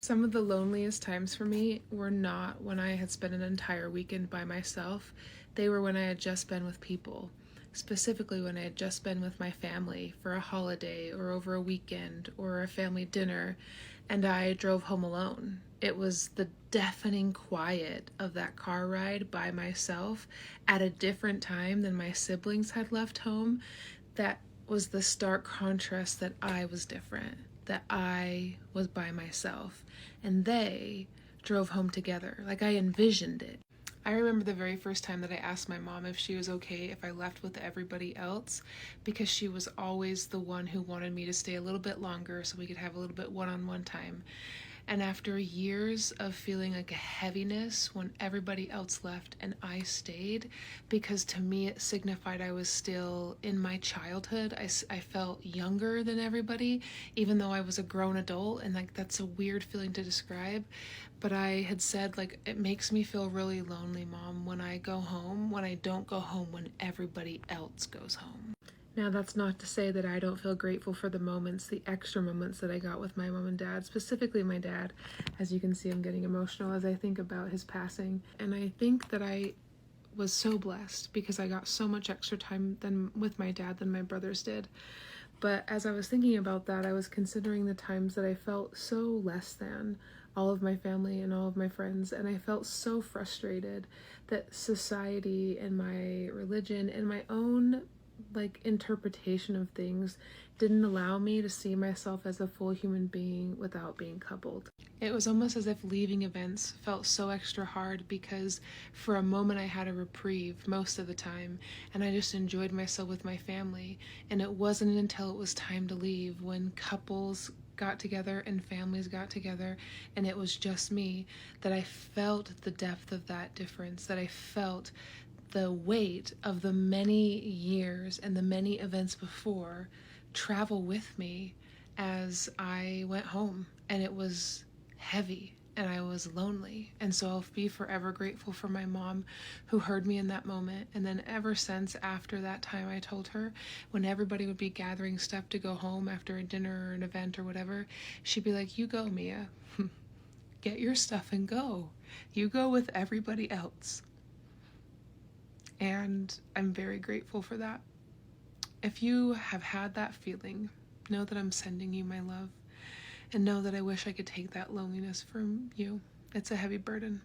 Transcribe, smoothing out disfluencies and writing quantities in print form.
Some of the loneliest times for me were not when I had spent an entire weekend by myself. They were when I had just been with people, specifically when I had just been with my family for a holiday or over a weekend or a family dinner, and I drove home alone. It was the deafening quiet of that car ride by myself at a different time than my siblings had left home that was the stark contrast that I was different, that I was by myself, and they drove home together. Like I envisioned it. I remember the very first time that I asked my mom if she was okay if I left with everybody else, because she was always the one who wanted me to stay a little bit longer so we could have a little bit one-on-one time. And after years of feeling like a heaviness when everybody else left and I stayed, because to me it signified I was still in my childhood. I felt younger than everybody, even though I was a grown adult. And like, that's a weird feeling to describe. But I had said, like, it makes me feel really lonely, Mom, when I go home, when I don't go home when everybody else goes home. Now, that's not to say that I don't feel grateful for the moments, the extra moments that I got with my mom and dad, specifically my dad. As you can see, I'm getting emotional as I think about his passing. And I think that I was so blessed because I got so much extra time than with my dad than my brothers did. But as I was thinking about that, I was considering the times that I felt so less than all of my family and all of my friends, and I felt so frustrated that society and my religion and my own interpretation of things didn't allow me to see myself as a full human being without being coupled. It was almost as if leaving events felt so extra hard because for a moment I had a reprieve most of the time and I just enjoyed myself with my family, and it wasn't until it was time to leave when couples got together and families got together and it was just me that I felt the depth of that difference, that I felt the weight of the many years and the many events before travel with me as I went home. And it was heavy and I was lonely. And so I'll be forever grateful for my mom who heard me in that moment. And then ever since after that time, I told her when everybody would be gathering stuff to go home after a dinner or an event or whatever, she'd be like, "You go, Mia. Get your stuff and go. You go with everybody else." And I'm very grateful for that. If you have had that feeling, know that I'm sending you my love, and know that I wish I could take that loneliness from you. It's a heavy burden.